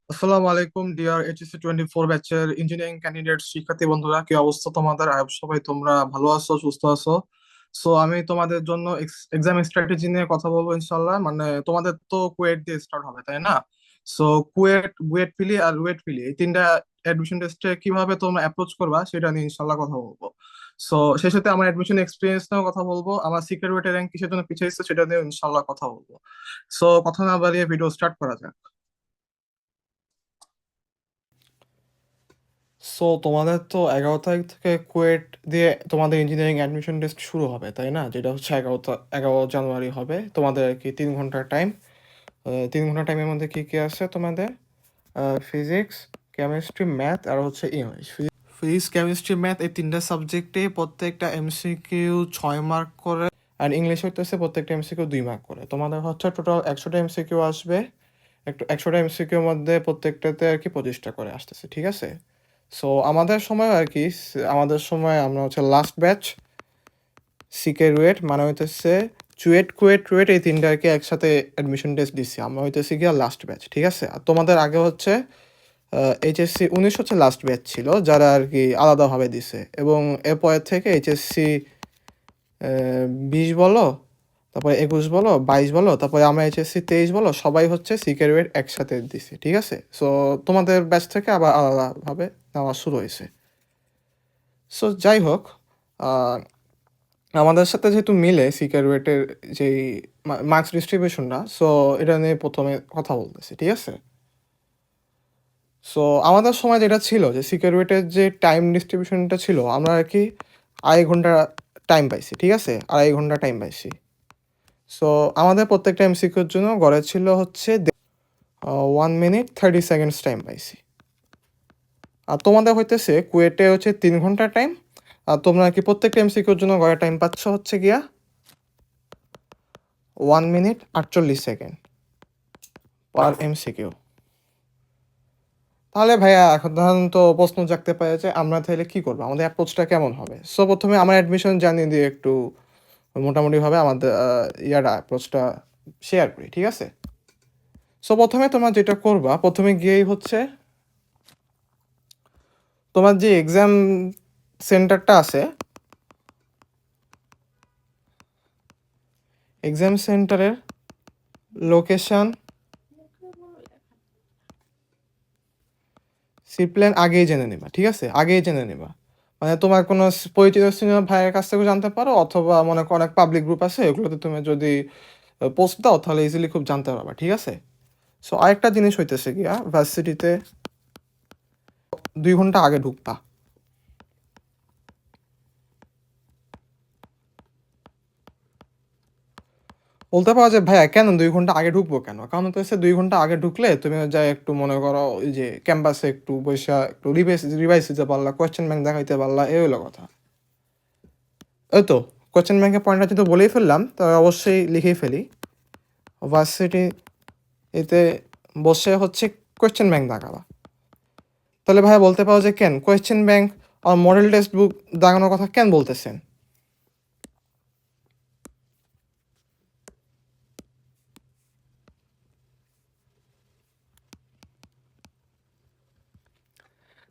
আসসালামু আলাইকুম deer HSC 24 ব্যাচের ইঞ্জিনিয়ারিং ক্যান্ডিডেট শিক্ষার্থী বন্ধুরা, কি অবস্থা তোমাদের? সবাই তোমরা ভালো আছো, সুস্থ আছো? সো আমি তোমাদের জন্য এক্সাম স্ট্র্যাটেজি নিয়ে কথা বলবো ইনশাল্লাহ। মানে তোমাদের তো কুয়েট দিয়ে স্টার্ট হবে, তাই না? সো কুয়েট, বুয়েট ফিলি আর রুয়েট ফিলি, এই তিনটা অ্যাডমিশন টেস্টে কিভাবে তোমরা অ্যাপ্রোচ করবা সেটা নিয়ে ইনশাল্লাহ কথা বলবো। সো সেই সাথে আমার অ্যাডমিশন এক্সপিরিয়েন্স নিয়েও কথা বলবো, আমার সিক্রেট ওয়েটের র্যাঙ্ক কিসের জন্য পিছিয়ে সেটা নিয়েও ইনশাল্লাহ কথা বলবো। সো কথা না বাড়িয়ে ভিডিও স্টার্ট করা যাক। সো তোমাদের তো 11 তারিখ থেকে কুয়েট দিয়ে তোমাদের ইঞ্জিনিয়ারিং অ্যাডমিশন টেস্ট শুরু হবে, তাই না? যেটা হচ্ছে 11 জানুয়ারি হবে তোমাদের আর কি 3 ঘন্টার টাইম। 3 ঘন্টা টাইমের মধ্যে কী কী আছে তোমাদের? ফিজিক্স, কেমিস্ট্রি, ম্যাথ আর হচ্ছে ইংলিশ। ফিজিক্স, কেমিস্ট্রি, ম্যাথ এই তিনটা সাবজেক্টে প্রত্যেকটা এমসিকিউ 6 মার্ক করে, আর ইংলিশ হইতেছে প্রত্যেকটা এমসিকিউ 2 মার্ক করে। তোমাদের হচ্ছে টোটাল 100টা এমসিকিউ আসবে। 100টা এমসিকিউর মধ্যে প্রত্যেকটাতে আর কি 25টা করে আসতেছে, ঠিক আছে? সো আমাদের সময় আর কি আমাদের সময় আমরা হচ্ছে লাস্ট ব্যাচ সিকে রুয়েট, মানে হইতেছে চুয়েট, কুয়েট, রুয়েট এই তিনটা আর কি একসাথে অ্যাডমিশন টেস্ট দিচ্ছি। আমরা হইতেছি গিয়া লাস্ট ব্যাচ, ঠিক আছে? আর তোমাদের আগে হচ্ছে এইচএসসি 19 হচ্ছে লাস্ট ব্যাচ ছিল, যারা আর কি আলাদাভাবে দিছে, এবং এরপরের থেকে এইচএসসি 20 বলো, তারপরে 21 বলো, 22 বলো, তারপরে আমরা এইচএসসি 23 বলো, সবাই হচ্ছে সিকে রুয়েট একসাথে দিছে, ঠিক আছে? সো তোমাদের ব্যাচ থেকে আবার আলাদাভাবে নেওয়া শুরু হয়েছে। সো যাই হোক, আহ, আমাদের সাথে যেহেতু মিলে সিকারুয়েটের যেই মার্কস ডিস্ট্রিবিউশনটা, সো এটা নিয়ে প্রথমে কথা বলতেছি, ঠিক আছে? সো আমাদের সময় যেটা ছিল যে সিকারুয়েটের যে টাইম ডিস্ট্রিবিউশনটা ছিল, আমরা আর কি 2.5 ঘন্টা টাইম পাইছি, ঠিক আছে? 2.5 ঘন্টা টাইম পাইছি। সো আমাদের প্রত্যেকটা এমসিকিউর জন্য গড়ে ছিল হচ্ছে 1 মিনিট 30 সেকেন্ডস টাইম পাইছি। আর তোমাদের হইতেছে কুয়েটে হচ্ছে 3 ঘন্টা টাইম, আর তোমরা কি প্রত্যেকটা এমসিকিউর জন্য গড়ে টাইম পাচ্ছ হচ্ছে গিয়া 1 মিনিট 48 সেকেন্ড পার এমসিকিউ। তাহলে ভাইয়া এখন ধরুন তো প্রশ্ন জাগতে পারে যে আমরা তাহলে কি করবো, আমাদের অ্যাপ্রোচটা কেমন হবে? সো প্রথমে আমার অ্যাডমিশন জানিয়ে দিয়ে একটু মোটামুটিভাবে আমাদের অ্যাপ্রোচটা শেয়ার করি, ঠিক আছে? সো প্রথমে তোমরা যেটা করবা, প্রথমে গিয়েই হচ্ছে তোমার যে এক্সাম সেন্টারটা আছে, এক্সাম সেন্টারের লোকেশন সি প্ল্যান আগেই জেনে নেবা, ঠিক আছে? আগেই জেনে নেবা। মানে তোমার কোনো পরিচিত সিনিয়র ভাইয়ের কাছ থেকেও জানতে পারো, অথবা মনে করো অনেক পাবলিক গ্রুপ আছে, ওগুলোতে তুমি যদি পোস্ট দাও তাহলে ইজিলি খুব জানতে পারবা, ঠিক আছে? সো আরেকটা জিনিস হইতেছে গিয়া ভার্সিটিতে 2 ঘন্টা আগে ঢুকবা। বলতে পারো যে ভাইয়া কেন 2 ঘন্টা আগে ঢুকবো কেন? কারণ হচ্ছে 2 ঘন্টা আগে ঢুকলে তুমি যাই একটু মনে করো ওই যে ক্যাম্পাসে একটু বৈশা একটু রিভাইজ দিতে পারলা, কোয়েশ্চেন ব্যাংক দেখাইতে পারলা, এই হলো কথা। ওই তো কোয়েশ্চেন ব্যাংকের পয়েন্টটা যেহেতু বলেই ফেললাম, তবে অবশ্যই লিখেই ফেলি। ভার্সিটি এতে বসে হচ্ছে কোয়েশ্চেন ব্যাংক দাগাবা। তাহলে ভাইয়া বলতে পারো যে কেন কোয়েশ্চেন ব্যাংক আর মডেল টেক্সট বুক দাগানোর কথা কেন বলতেছেন?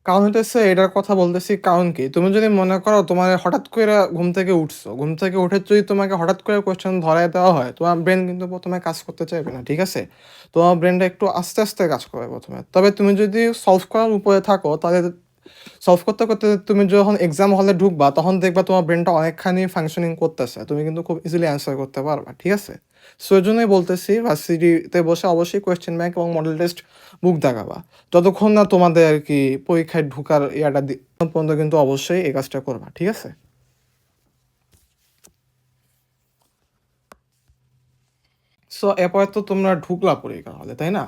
কারণ হইতেছে এটার কথা বলতেছি, কারণ কি, তুমি যদি মনে করো তোমার হঠাৎ করে ঘুম থেকে উঠছো, ঘুম থেকে উঠে যদি তোমাকে হঠাৎ করে কোয়েশ্চেন ধরায় দেওয়া হয়, তোমার ব্রেন কিন্তু প্রথমে কাজ করতে চাইবে না, ঠিক আছে? তোমার ব্রেনটা একটু আস্তে আস্তে কাজ করে প্রথমে। তবে তুমি যদি সলভ করার উপরে থাকো, তাহলে সলভ করতে করতে তুমি যখন এক্সাম হলে ঢুকবা, তখন দেখবা তোমার ব্রেনটা অনেকখানি ফাংশনিং করতেছে, তুমি কিন্তু খুব ইজিলি অ্যান্সার করতে পারবা, ঠিক আছে? সো এই জন্যই বলতেছি ভার্সিটিতে বসে অবশ্যই কোয়েশ্চেন ব্যাংক এবং মডেল টেস্ট বুক দেখাবা। যতক্ষণ না তোমাদের আর কি পরীক্ষায় ঢুকার তখন পর্যন্ত কিন্তু অবশ্যই এই কাজটা করবা, ঠিক আছে? সো এরপরে তো তোমরা ঢুকলা পরীক্ষা হলে, তাই না?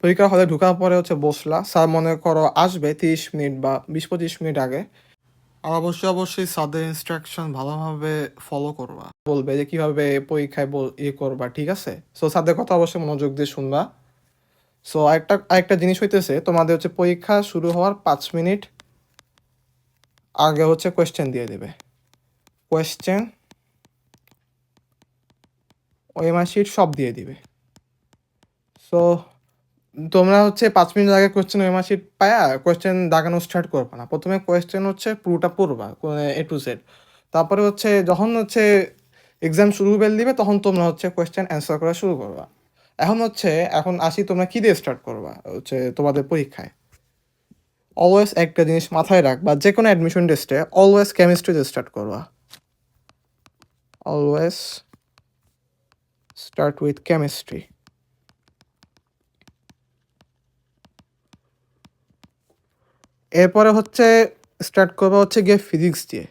পরীক্ষা হলে ঢুকার পরে হচ্ছে বসলা, স্যার মনে করো আসবে 30 মিনিট বা 20-25 মিনিট আগে। আর অবশ্যই অবশ্যই স্যারদের ইনস্ট্রাকশন ভালোভাবে ফলো করবা, বলবে যে কিভাবে পরীক্ষায় ইয়ে করবা, ঠিক আছে? সো স্যারদের কথা অবশ্যই মনোযোগ দিয়ে শুনবা। সো আরেকটা জিনিস হইতেছে, তোমাদের হচ্ছে পরীক্ষা শুরু হওয়ার 5 মিনিট আগে হচ্ছে কোয়েশ্চেন দিয়ে দেবে। কোয়েশ্চেন, ওএমআর শিট সব দিয়ে দিবে। সো তোমরা হচ্ছে 5 মিনিট আগে কোয়েশ্চেন ওএমআর শিট পায়া কোয়েশ্চেন দাগানো স্টার্ট করবা না। প্রথমে কোয়েশ্চেন হচ্ছে পুরোটা পড়বা এ টু জেড। তারপরে হচ্ছে যখন হচ্ছে এক্সাম শুরু বেল দিবে তখন তোমরা হচ্ছে কোয়েশ্চেন অ্যান্সার করা শুরু করবা। এখন আসি তোমরা কি দিয়ে স্টার্ট করবা হচ্ছে তোমাদের পরীক্ষায়। অলওয়েজ একটা জিনিস মাথায় রাখবা, যে কোনো অ্যাডমিশন টেস্টে অলওয়েজ কেমিস্ট্রি দিয়ে স্টার্ট করবা। Always start with chemistry. এরপরে হচ্ছে স্টার্ট করবা হচ্ছে গিয়ে ফিজিক্স দিয়ে।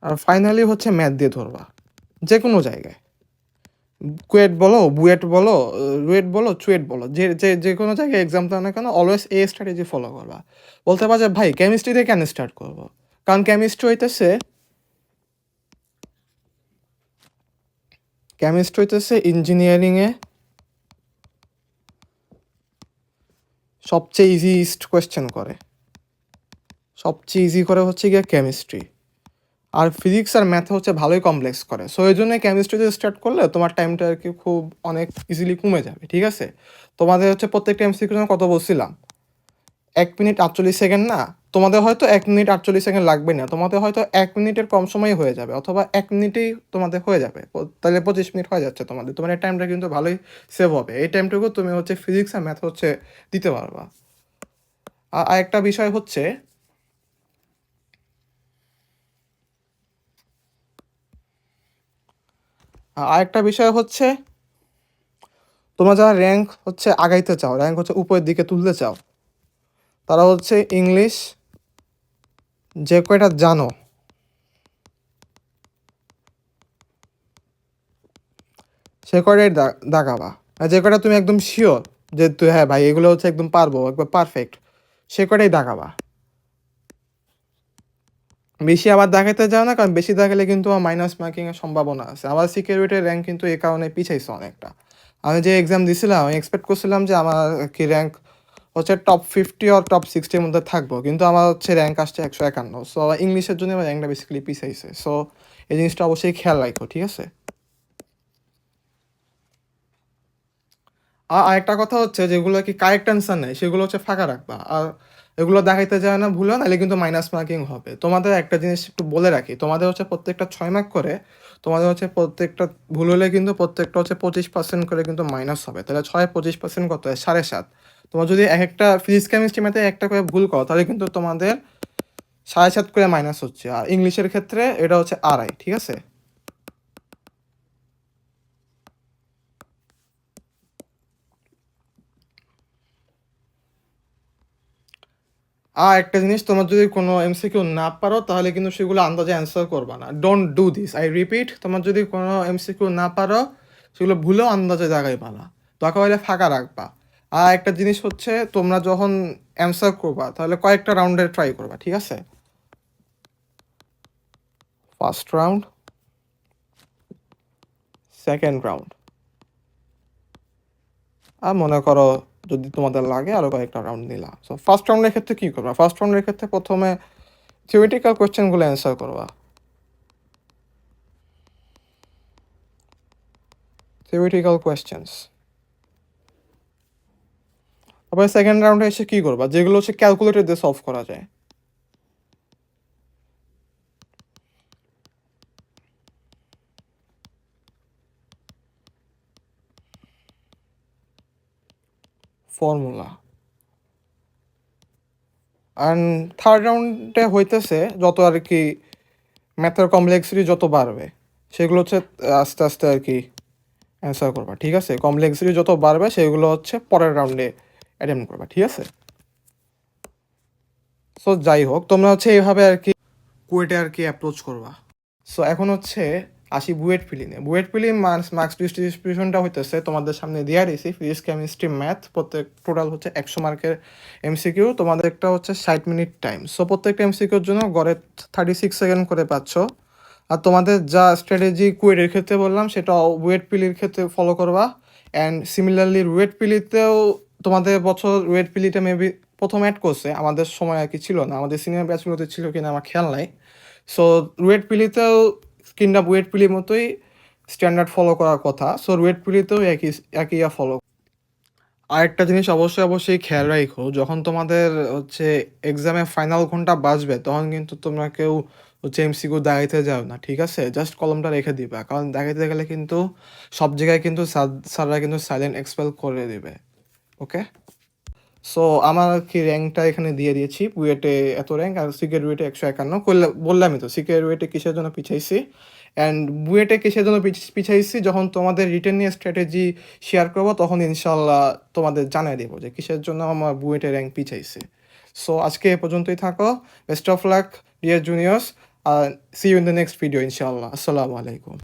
আর ফাইনালি হচ্ছে ম্যাথ দিয়ে ধরবা যে কোনো জায়গায়। কুয়েট বলো, বুয়েট বলো, রুয়েট বলো, চুয়েট বলো, যে যে যে কোনো জায়গায় এক্সাম দাও না কেন অলওয়েজ এই স্ট্র্যাটেজি ফলো করবা। বলতে পারো যে ভাই কেমিস্ট্রি দিয়ে কেন স্টার্ট করবো, কারণ কেমিস্ট্রি হইতেছে ইঞ্জিনিয়ারিংয়ে সবচেয়ে ইজিয়েস্ট কোয়েশ্চেন করে, সবচেয়ে ইজি করে হচ্ছে গিয়ে কেমিস্ট্রি। আর ফিজিক্স আর ম্যাথ হচ্ছে ভালোই কমপ্লেক্স করে। সো এই জন্যই কেমিস্ট্রিতে স্টার্ট করলে তোমার টাইমটা আর কি খুব অনেক ইজিলি কমে যাবে। ঠিক আছে, তোমাদের হচ্ছে প্রত্যেকটা এমসিকিউর জন্য কত বলছিলাম, 1 মিনিট 48 সেকেন্ড না? তোমাদের হয়তো 1 মিনিট 48 সেকেন্ড লাগবে না, তোমাদের হয়তো 1 মিনিটের কম সময় হয়ে যাবে, অথবা 1 মিনিটেই তোমাদের হয়ে যাবে। তাহলে 25 মিনিট হয়ে যাচ্ছে তোমাদের। তোমার এই টাইমটা কিন্তু ভালোই সেভ হবে। এই টাইমটুকু তুমি হচ্ছে ফিজিক্স আর ম্যাথ হচ্ছে দিতে পারবা। আর আরেকটা বিষয় হচ্ছে আরেকটা বিষয় হচ্ছে তোমরা যারা র্যাঙ্ক হচ্ছে আগাইতে চাও, র্যাঙ্ক হচ্ছে উপরের দিকে তুলতে চাও, তারা হচ্ছে ইংলিশ যে কয়টা জানো সে কয়টাই দাগাবা। আর যে কয়টা তুমি একদম শিওর যে তুই হ্যাঁ ভাই এগুলো হচ্ছে একদম পারবো, একবার পারফেক্ট, সে কয়টাই দাগাবা। বেশি আবার দেখাতে যাও না, কারণ বেশি দেখালে কিন্তু আমার মাইনাস মার্কিংয়ের সম্ভাবনা আছে। আমার সিকিউরিটির র্যাঙ্ক কিন্তু এই কারণে পিছাইছে অনেকটা। আমি যে এক্সাম দিছিলাম আমি এক্সপেক্ট করছিলাম যে আমার কি র্যাঙ্ক হচ্ছে টপ 50 আর টপ 60-র মধ্যে থাকবো, কিন্তু আমার হচ্ছে র্যাঙ্ক আসছে 151। সো ইংলিশের জন্য আমার র্যাঙ্কটা বেসিক্যালি পিছাইছে। সো এই জিনিসটা অবশ্যই খেয়াল রাখো, ঠিক আছে? আর আরেকটা কথা হচ্ছে যেগুলো কি কারেক্ট অ্যান্সার নেই সেগুলো হচ্ছে ফাঁকা রাখবা। আর এগুলো দেখাইতে যায় না ভুলো, নাহলে কিন্তু মাইনাস মার্কিং হবে। তোমাদের একটা জিনিস একটু বলে রাখি, তোমাদের হচ্ছে প্রত্যেকটা 6 মার্ক করে, তোমাদের হচ্ছে প্রত্যেকটা ভুল হলে কিন্তু প্রত্যেকটা হচ্ছে 25% করে কিন্তু মাইনাস হবে। তাহলে 6 25% কত হয়? 7.5। তোমার যদি এক একটা ফিজিক্স কেমিস্ট্রি ম্যাথে একটা করে ভুল করো তাহলে কিন্তু তোমাদের 7.5 করে মাইনাস হচ্ছে। আর ইংলিশের ক্ষেত্রে এটা হচ্ছে 2.5, ঠিক আছে? আর একটা জিনিস, তোমার যদি কোনো এমসিকিউ না পারো তাহলে কিন্তু সেগুলো আন্দাজে অ্যান্সার করবা না। Don't do this, I repeat. তোমার যদি কোনো এমসিকিউ না পারো সেগুলো ভুলেও আন্দাজে জাগাইবা না, দরকার হলে ফাঁকা রাখবা। আর একটা জিনিস হচ্ছে তোমরা যখন অ্যান্সার করবা তাহলে কয়েকটা রাউন্ডে ট্রাই করবা, ঠিক আছে? ফার্স্ট রাউন্ড, সেকেন্ড রাউন্ড, আর মনে করো যদি তোমাদের লাগে আরও কয়েকটা রাউন্ড নিলা। সো ফার্স্ট রাউন্ডের ক্ষেত্রে কী করবা? ফার্স্ট রাউন্ডের ক্ষেত্রে প্রথমে থিওরিটিক্যাল কোয়েশ্চেনগুলো অ্যান্সার করবা, থিওরিটিক্যাল কোয়েশ্চেন্স। তারপরে সেকেন্ড রাউন্ডে এসে কী করবা? যেগুলো হচ্ছে ক্যালকুলেটর দিয়ে সলভ করা যায়, ফর্মুলা। অ্যান্ড থার্ড রাউন্ডে হইতেছে যত আর কি ম্যাথের কমপ্লেক্সিটি যত বাড়বে সেগুলো হচ্ছে আস্তে আস্তে আর কি অ্যান্সার করবা, ঠিক আছে? কমপ্লেক্সিটি যত বাড়বে সেগুলো হচ্ছে পরের রাউন্ডে অ্যাটেম্প্ট করবা, ঠিক আছে? সো যাই হোক, তোমরা হচ্ছে এইভাবে আর কি কুয়েটে আর কি অ্যাপ্রোচ করবা। সো এখন হচ্ছে আসি বুয়েট ফিলিংয়ে। বুয়েট ফিলিং মার্কস ডিস্ট্রিবিউশনটা হইতেছে তোমাদের সামনে দেওয়া রয়েছে। ফিজিক্স কেমিস্ট্রি ম্যাথ প্রত্যেক টোটাল হচ্ছে 100 মার্কের এমসিকিউ। তোমাদের একটা হচ্ছে 60 মিনিট টাইম। সো প্রত্যেকটা এমসিকিউর জন্য গড়ে 36 সেকেন্ড করে পাচ্ছ। আর তোমাদের যা স্ট্র্যাটেজি কুয়েটের ক্ষেত্রে বললাম সেটা ওয়েট পিলির ক্ষেত্রে ফলো করবা। অ্যান্ড সিমিলারলি ওয়েট পিলিতেও তোমাদের বছর ওয়েট পিলিটা মেবি প্রথম অ্যাড করছে, আমাদের সময় আর কি ছিল না, আমাদের সিনিয়র ব্যাচগুলোতে ছিল কিনা আমার খেয়াল নাই। সো রুয়েট পিলিতেও কিংবা বুয়েট পিলির মতোই স্ট্যান্ডার্ড ফলো করার কথা। সো রুয়েট পিলিতেও একই ফলো। আরেকটা জিনিস অবশ্যই খেয়াল রাখো, যখন তোমাদের হচ্ছে এক্সামে ফাইনাল ঘন্টা বাজবে তখন কিন্তু তোমরা কেউ হচ্ছে এমসিকিউ দেখাইতে যাও না, ঠিক আছে? জাস্ট কলমটা রেখে দিবা, কারণ দেখাইতে গেলে কিন্তু সব জায়গায় কিন্তু স্যাররা কিন্তু সাইলেন্ট এক্সপেল করে দিবে। ওকে, সো আমার কি র্যাঙ্কটা এখানে দিয়ে দিয়েছি। বুয়েটে এত র্যাঙ্ক আর সিকের রুয়েটে 151 করলে বললামই তো সিকের রুয়েটে কিসের জন্য পিছাইছি অ্যান্ড বুয়েটে কিসের জন্য পিছাইছি। যখন তোমাদের রিটেন নিয়ে স্ট্র্যাটেজি শেয়ার করবো তখন ইনশাল্লাহ তোমাদের জানাই দেবো যে কিসের জন্য আমার বুয়েটে র্যাঙ্ক পিছাইছি। সো আজকে এ পর্যন্তই থাকো। Best of luck dear juniors, see you in the next video ইনশাল্লাহ। আসসালামু আলাইকুম।